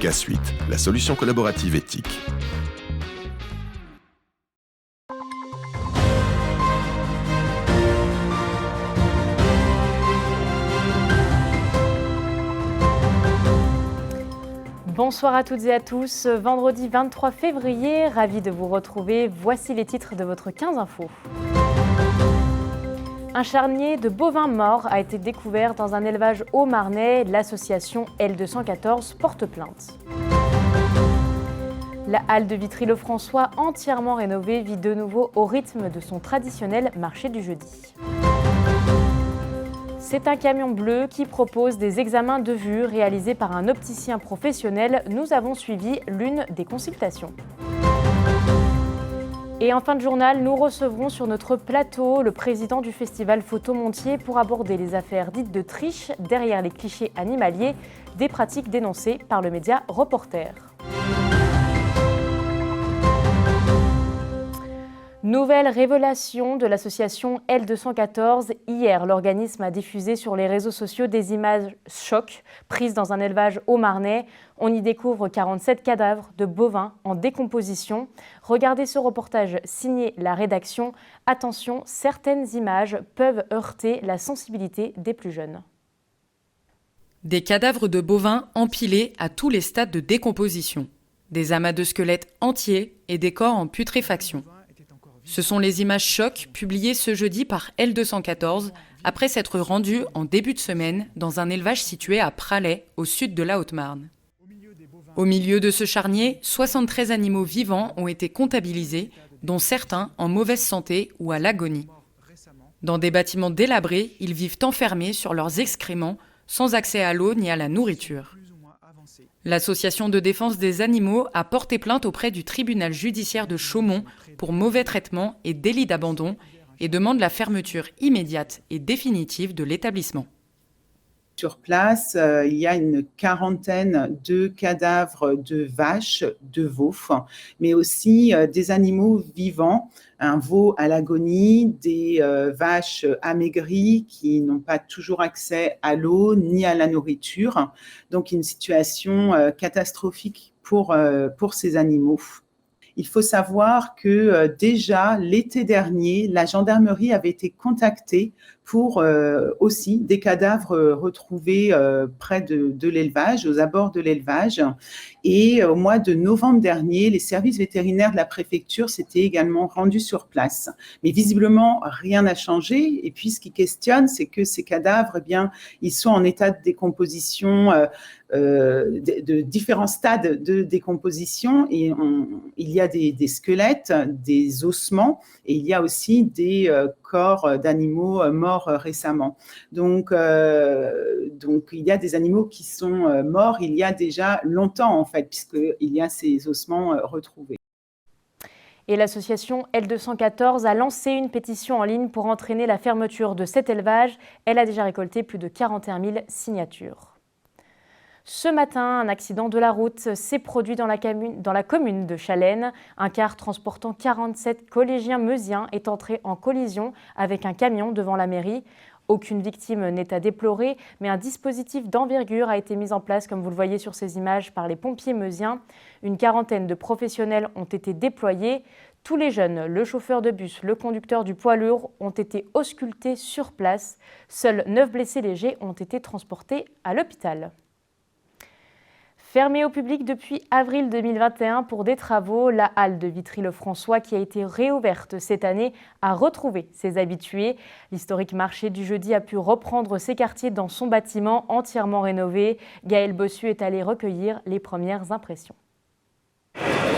K-Suite, la solution collaborative éthique. Bonsoir à toutes et à tous. Vendredi 23 février, ravi de vous retrouver. Voici les titres de votre 15 infos. Un charnier de bovins morts a été découvert dans un élevage haut-marnais. L'association L214 porte plainte. La halle de Vitry-le-François, entièrement rénovée, vit de nouveau au rythme de son traditionnel marché du jeudi. C'est un camion bleu qui propose des examens de vue réalisés par un opticien professionnel. Nous avons suivi l'une des consultations. Et en fin de journal, nous recevrons sur notre plateau le président du festival Photomontier pour aborder les affaires dites de triche derrière les clichés animaliers, des pratiques dénoncées par le média Reporter. Nouvelle révélation de l'association L214. Hier, l'organisme a diffusé sur les réseaux sociaux des images chocs prises dans un élevage haut-marnais. On y découvre 47 cadavres de bovins en décomposition. Regardez ce reportage signé la rédaction. Attention, certaines images peuvent heurter la sensibilité des plus jeunes. Des cadavres de bovins empilés à tous les stades de décomposition. Des amas de squelettes entiers et des corps en putréfaction. Ce sont les images chocs publiées ce jeudi par L214 après s'être rendues en début de semaine dans un élevage situé à Pralais, au sud de la Haute-Marne. Au milieu de ce charnier, 73 animaux vivants ont été comptabilisés, dont certains en mauvaise santé ou à l'agonie. Dans des bâtiments délabrés, ils vivent enfermés sur leurs excréments, sans accès à l'eau ni à la nourriture. L'association de défense des animaux a porté plainte auprès du tribunal judiciaire de Chaumont pour mauvais traitement et délit d'abandon et demande la fermeture immédiate et définitive de l'établissement. Sur place, il y a une quarantaine de cadavres de vaches, de veaux, mais aussi des animaux vivants, un veau à l'agonie, des vaches amaigries qui n'ont pas toujours accès à l'eau ni à la nourriture. Donc une situation catastrophique pour ces animaux. Il faut savoir que déjà l'été dernier, la gendarmerie avait été contactée pour aussi des cadavres retrouvés près de l'élevage, aux abords de l'élevage. Et au mois de novembre dernier, les services vétérinaires de la préfecture s'étaient également rendus sur place. Mais visiblement, rien n'a changé. Et puis, ce qui questionne, c'est que ces cadavres, eh bien, ils sont en état de décomposition, de différents stades de décomposition. Et il y a des squelettes, des ossements, et il y a aussi des corps d'animaux morts récemment. Donc, il y a des animaux qui sont morts il y a déjà longtemps, en fait, puisqu'il y a ces ossements retrouvés. Et l'association L214 a lancé une pétition en ligne pour entraîner la fermeture de cet élevage. Elle a déjà récolté plus de 41 000 signatures. Ce matin, un accident de la route s'est produit dans la commune de Chalaine. Un car transportant 47 collégiens meusiens est entré en collision avec un camion devant la mairie. Aucune victime n'est à déplorer, mais un dispositif d'envergure a été mis en place, comme vous le voyez sur ces images, par les pompiers meusiens. Une quarantaine de professionnels ont été déployés. Tous les jeunes, le chauffeur de bus, le conducteur du poids lourd ont été auscultés sur place. Seuls 9 blessés légers ont été transportés à l'hôpital. Fermée au public depuis avril 2021 pour des travaux, la halle de Vitry-le-François, qui a été réouverte cette année, a retrouvé ses habitués. L'historique marché du jeudi a pu reprendre ses quartiers dans son bâtiment entièrement rénové. Gaël Bossu est allé recueillir les premières impressions.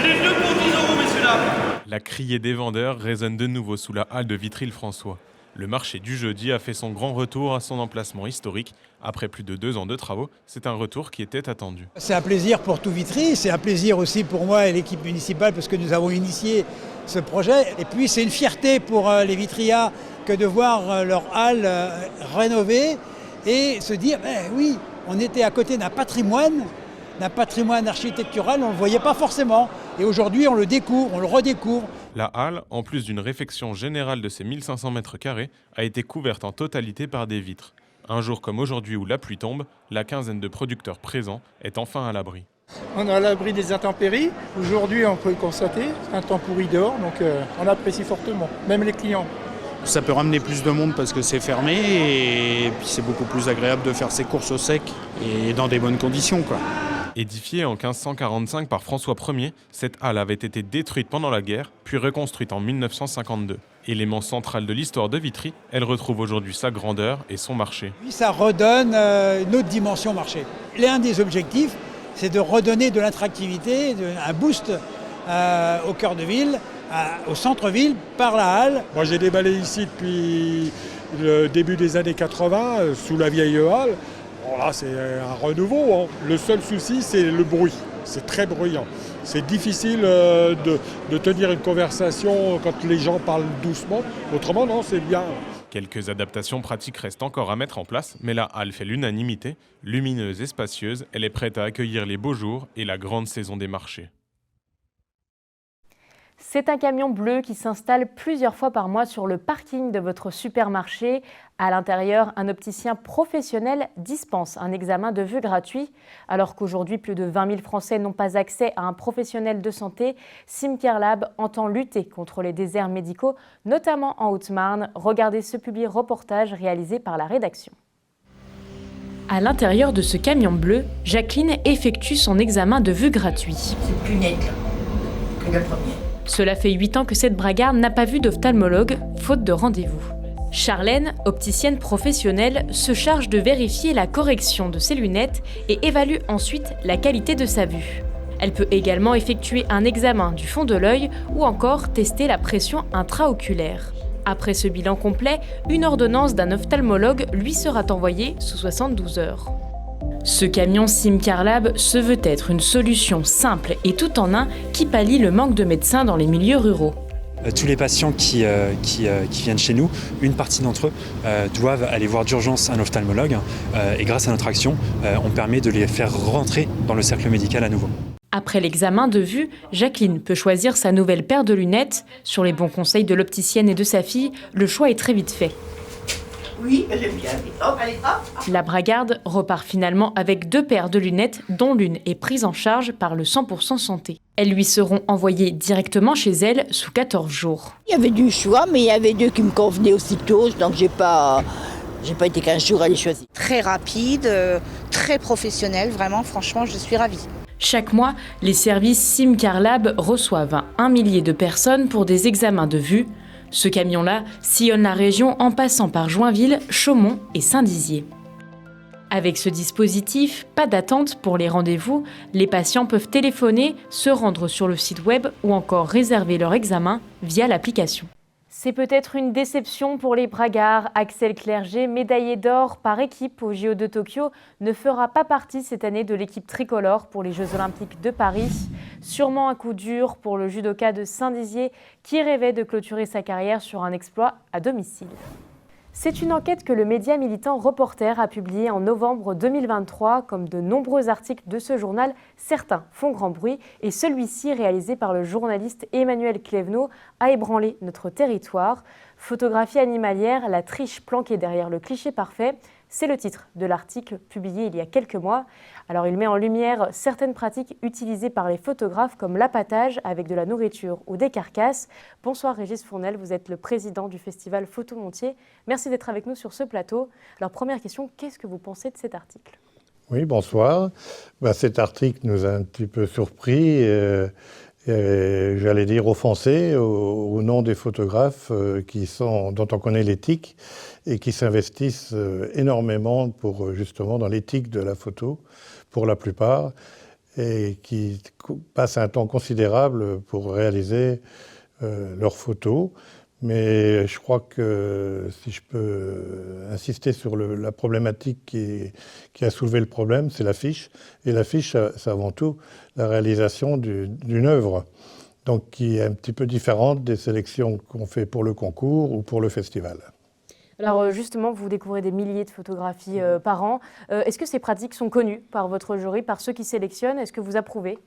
Les vieux pour 10 €, messieurs, dames. La criée des vendeurs résonne de nouveau sous la halle de Vitry-le-François. Le marché du jeudi a fait son grand retour à son emplacement historique. Après plus de 2 ans de travaux, c'est un retour qui était attendu. C'est un plaisir pour tout Vitry, c'est un plaisir aussi pour moi et l'équipe municipale parce que nous avons initié ce projet. Et puis c'est une fierté pour les Vitrias que de voir leur halle rénovée et se dire oui, on était à côté d'un patrimoine architectural, on ne le voyait pas forcément. Et aujourd'hui, on le découvre, on le redécouvre. La halle, en plus d'une réfection générale de ses 1500 mètres carrés, a été couverte en totalité par des vitres. Un jour comme aujourd'hui où la pluie tombe, la quinzaine de producteurs présents est enfin à l'abri. On est à l'abri des intempéries. Aujourd'hui, on peut le constater, c'est un temps pourri dehors, donc on apprécie fortement, même les clients. Ça peut ramener plus de monde parce que c'est fermé et puis c'est beaucoup plus agréable de faire ses courses au sec et dans des bonnes conditions, quoi. Édifiée en 1545 par François Ier, cette halle avait été détruite pendant la guerre, puis reconstruite en 1952. Élément central de l'histoire de Vitry, elle retrouve aujourd'hui sa grandeur et son marché. Ça redonne une autre dimension au marché. L'un des objectifs, c'est de redonner de l'attractivité, un boost au cœur de ville, au centre-ville, par la halle. Moi j'ai déballé ici depuis le début des années 80, sous la vieille halle. Bon, là c'est un renouveau, hein. Le seul souci c'est le bruit, c'est très bruyant. C'est difficile de tenir une conversation quand les gens parlent doucement. Autrement, non, c'est bien. Quelques adaptations pratiques restent encore à mettre en place, mais la halle fait l'unanimité. Lumineuse et spacieuse, elle est prête à accueillir les beaux jours et la grande saison des marchés. C'est un camion bleu qui s'installe plusieurs fois par mois sur le parking de votre supermarché. À l'intérieur, un opticien professionnel dispense un examen de vue gratuit. Alors qu'aujourd'hui, plus de 20 000 Français n'ont pas accès à un professionnel de santé, Simcare Lab entend lutter contre les déserts médicaux, notamment en Haute-Marne. Regardez ce reportage réalisé par la rédaction. À l'intérieur de ce camion bleu, Jacqueline effectue son examen de vue gratuit. C'est plus net là, que le premier. Cela fait 8 ans que cette bragarde n'a pas vu d'ophtalmologue, faute de rendez-vous. Charlène, opticienne professionnelle, se charge de vérifier la correction de ses lunettes et évalue ensuite la qualité de sa vue. Elle peut également effectuer un examen du fond de l'œil ou encore tester la pression intraoculaire. Après ce bilan complet, une ordonnance d'un ophtalmologue lui sera envoyée sous 72 heures. Ce camion Simcare Lab se veut être une solution simple et tout en un qui pallie le manque de médecins dans les milieux ruraux. Tous les patients qui viennent chez nous, une partie d'entre eux doivent aller voir d'urgence un ophtalmologue et grâce à notre action, on permet de les faire rentrer dans le cercle médical à nouveau. Après l'examen de vue, Jacqueline peut choisir sa nouvelle paire de lunettes. Sur les bons conseils de l'opticienne et de sa fille, le choix est très vite fait. Oui, j'aime bien. Hop, allez, hop. La bragarde repart finalement avec 2 paires de lunettes, dont l'une est prise en charge par le 100% santé. Elles lui seront envoyées directement chez elle sous 14 jours. Il y avait du choix, mais il y avait 2 qui me convenaient aussitôt, donc j'ai pas été 15 jours à les choisir. Très rapide, très professionnel, vraiment, franchement, je suis ravie. Chaque mois, les services Simcare Lab reçoivent 1 millier de personnes pour des examens de vue. Ce camion-là sillonne la région en passant par Joinville, Chaumont et Saint-Dizier. Avec ce dispositif, pas d'attente pour les rendez-vous, les patients peuvent téléphoner, se rendre sur le site web ou encore réserver leur examen via l'application. C'est peut-être une déception pour les bragards. Axel Clerget, médaillé d'or par équipe au JO de Tokyo, ne fera pas partie cette année de l'équipe tricolore pour les Jeux Olympiques de Paris. Sûrement un coup dur pour le judoka de Saint-Dizier qui rêvait de clôturer sa carrière sur un exploit à domicile. C'est une enquête que le média militant Reporter a publiée en novembre 2023. Comme de nombreux articles de ce journal, certains font grand bruit et celui-ci, réalisé par le journaliste Emmanuel Clévenot, a ébranlé notre territoire. Photographie animalière, la triche planquée derrière le cliché parfait, c'est le titre de l'article publié il y a quelques mois. Alors il met en lumière certaines pratiques utilisées par les photographes comme l'appâtage avec de la nourriture ou des carcasses. Bonsoir Régis Fournel, vous êtes le président du festival Photomontier. Merci d'être avec nous sur ce plateau. Alors première question, qu'est-ce que vous pensez de cet article ? Oui, bonsoir. Cet article nous a un petit peu surpris. J'allais dire offensé au nom des photographes dont on connaît l'éthique et qui s'investissent énormément justement dans l'éthique de la photo, pour la plupart, et qui passent un temps considérable pour réaliser leurs photos. Mais je crois que si je peux insister sur la problématique qui a soulevé le problème, c'est l'affiche. Et l'affiche, c'est avant tout la réalisation d'une œuvre, donc qui est un petit peu différente des sélections qu'on fait pour le concours ou pour le festival. Alors justement, vous découvrez des milliers de photographies par an. Est-ce que ces pratiques sont connues par votre jury, par ceux qui sélectionnent ? Est-ce que vous approuvez ?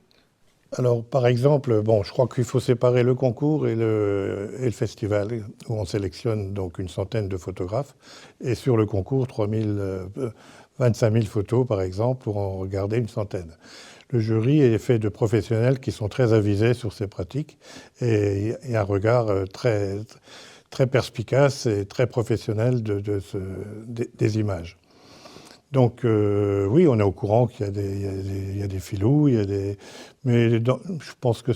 Alors, par exemple, je crois qu'il faut séparer le concours et le festival, où on sélectionne donc une centaine de photographes. Et sur le concours, 25 000 photos, par exemple, pour en regarder une centaine. le jury est fait de professionnels qui sont très avisés sur ces pratiques et un regard très, très perspicace et très professionnel des images. Donc oui, on est au courant qu'il y a des filous, mais je pense que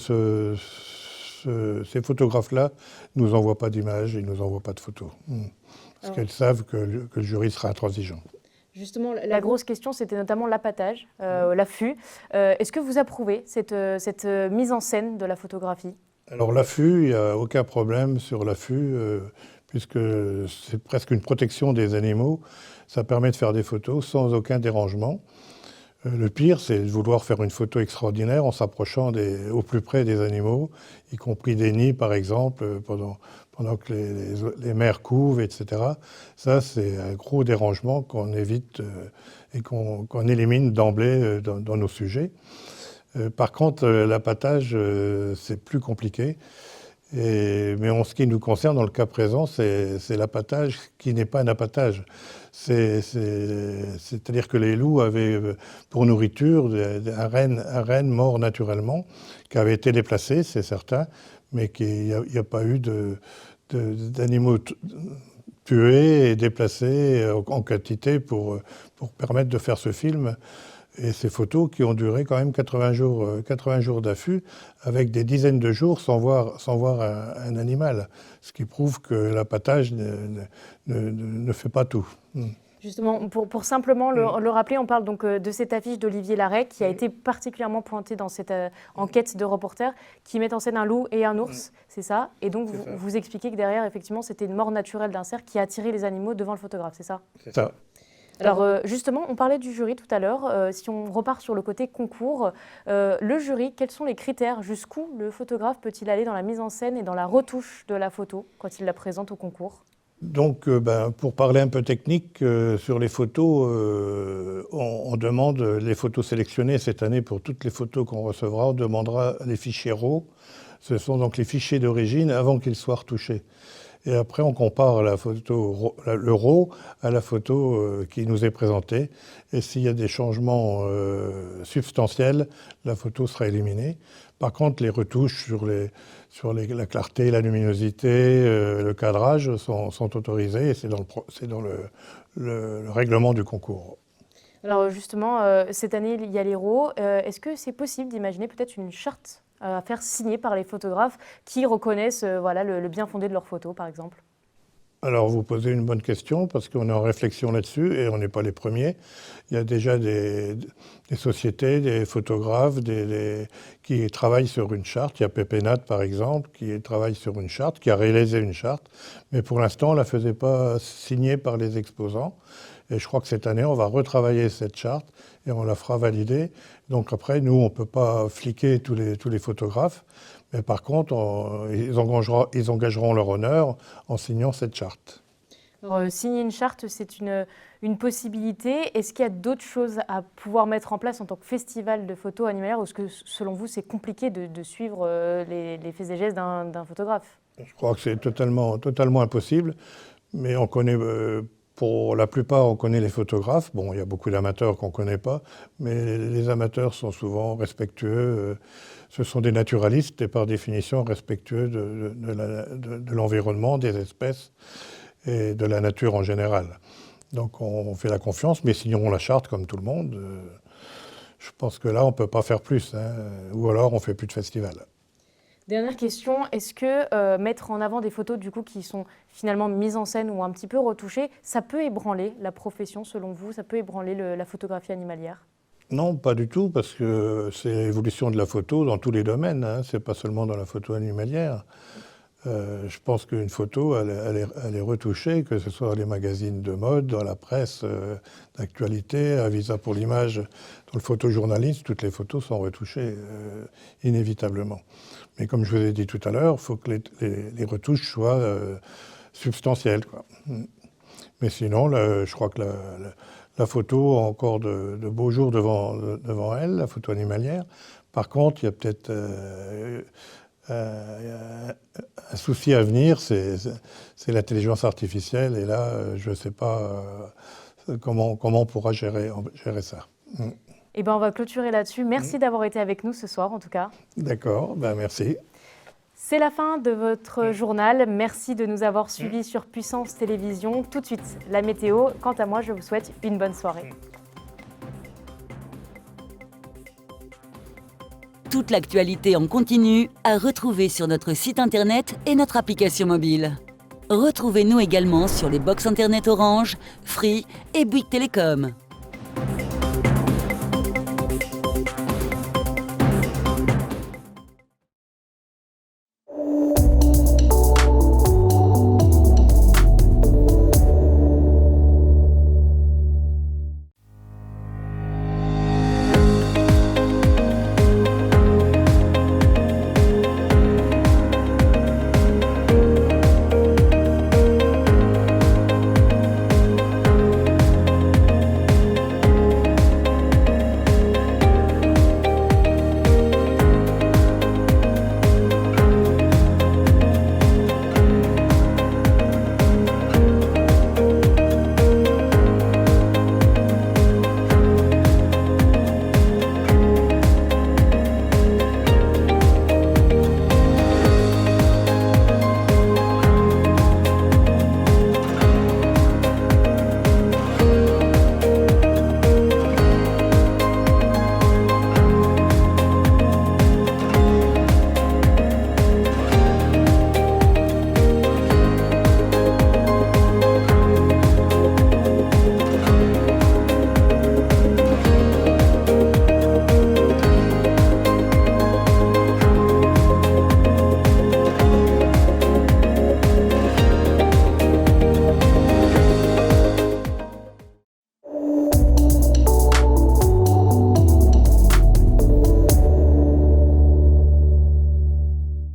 ces photographes-là ne nous envoient pas d'images, ils ne nous envoient pas de photos. Parce qu'elles savent que le jury sera intransigeant. Justement, la grosse question, c'était notamment l'appâtage, l'affût. Est-ce que vous approuvez cette mise en scène de la photographie? Alors l'affût, il n'y a aucun problème sur l'affût, puisque c'est presque une protection des animaux. Ça permet de faire des photos sans aucun dérangement. Le pire, c'est de vouloir faire une photo extraordinaire en s'approchant au plus près des animaux, y compris des nids, par exemple, pendant que les mères couvent, etc. Ça, c'est un gros dérangement qu'on évite et qu'on élimine d'emblée dans nos sujets. Par contre, l'appâtage, c'est plus compliqué. Mais en ce qui nous concerne, dans le cas présent, c'est l'appâtage qui n'est pas un appâtage. C'est-à-dire que les loups avaient pour nourriture un renne mort naturellement, qui avait été déplacé, c'est certain, mais qu'il n'y a pas eu d'animaux tués et déplacés en quantité pour permettre de faire ce film. Et ces photos qui ont duré quand même 80 jours d'affût, avec des dizaines de jours sans voir un animal, ce qui prouve que l'appâtage ne fait pas tout. Justement, pour simplement le rappeler, on parle donc de cette affiche d'Olivier Larrey qui a été particulièrement pointée dans cette enquête de reporters qui met en scène un loup et un ours, c'est ça? Et donc vous expliquez que derrière, effectivement, c'était une mort naturelle d'un cerf qui a attiré les animaux devant le photographe, c'est ça? C'est ça. Alors justement, on parlait du jury tout à l'heure. Si on repart sur le côté concours, le jury, quels sont les critères? Jusqu'où le photographe peut-il aller dans la mise en scène et dans la retouche de la photo quand il la présente au concours? Donc, pour parler un peu technique, sur les photos, on demande les photos sélectionnées cette année pour toutes les photos qu'on recevra. On demandera les fichiers RAW. Ce sont donc les fichiers d'origine avant qu'ils soient retouchés. Et après, on compare le RAW à la photo qui nous est présentée. Et s'il y a des changements substantiels, la photo sera éliminée. Par contre, les retouches sur la clarté, la luminosité, le cadrage sont autorisées et c'est dans le règlement du concours. Alors justement, cette année, il y a les RAW. Est-ce que c'est possible d'imaginer peut-être une charte à faire signer par les photographes qui reconnaissent le bien fondé de leurs photos, par exemple? Alors, vous posez une bonne question parce qu'on est en réflexion là-dessus et on n'est pas les premiers. Il y a déjà des sociétés, des photographes qui travaillent sur une charte. Il y a Pépénat, par exemple, qui travaille sur une charte, qui a réalisé une charte. Mais pour l'instant, on ne la faisait pas signer par les exposants. Et je crois que cette année, on va retravailler cette charte et on la fera valider. Donc après, nous, on ne peut pas fliquer tous les photographes. Mais par contre, ils engageront leur honneur en signant cette charte. Alors, signer une charte, c'est une possibilité. Est-ce qu'il y a d'autres choses à pouvoir mettre en place en tant que festival de photos animalières ou est-ce que, selon vous, c'est compliqué de suivre les faits et gestes d'un photographe? Je crois que c'est totalement impossible. Mais on connaît... Pour la plupart, on connaît les photographes. Bon, il y a beaucoup d'amateurs qu'on ne connaît pas, mais les amateurs sont souvent respectueux. Ce sont des naturalistes et par définition respectueux de l'environnement, des espèces et de la nature en général. Donc on fait la confiance, mais signons la charte comme tout le monde. Je pense que là, on ne peut pas faire plus, ou alors on ne fait plus de festival. Dernière question, est-ce que mettre en avant des photos du coup, qui sont finalement mises en scène ou un petit peu retouchées, ça peut ébranler la profession selon vous? Ça peut ébranler la photographie animalière? Non, pas du tout, parce que c'est l'évolution de la photo dans tous les domaines, c'est pas seulement dans la photo animalière. Je pense qu'une photo, elle est retouchée, que ce soit dans les magazines de mode, dans la presse d'actualité, à Visa pour l'image, dans le photojournalisme, toutes les photos sont retouchées inévitablement. Mais comme je vous ai dit tout à l'heure, il faut que les retouches soient substantielles, quoi. Mais sinon, je crois que la photo a encore de beaux jours devant elle, la photo animalière. Par contre, il y a peut-être un souci à venir, c'est l'intelligence artificielle. Et là, je ne sais pas comment on pourra gérer ça. Eh ben, on va clôturer là-dessus. Merci d'avoir été avec nous ce soir, en tout cas. D'accord, merci. C'est la fin de votre journal. Merci de nous avoir suivis sur Puissance Télévision. Tout de suite, la météo. Quant à moi, je vous souhaite une bonne soirée. Toute l'actualité en continu à retrouver sur notre site internet et notre application mobile. Retrouvez-nous également sur les box internet Orange, Free et Bouygues Télécom.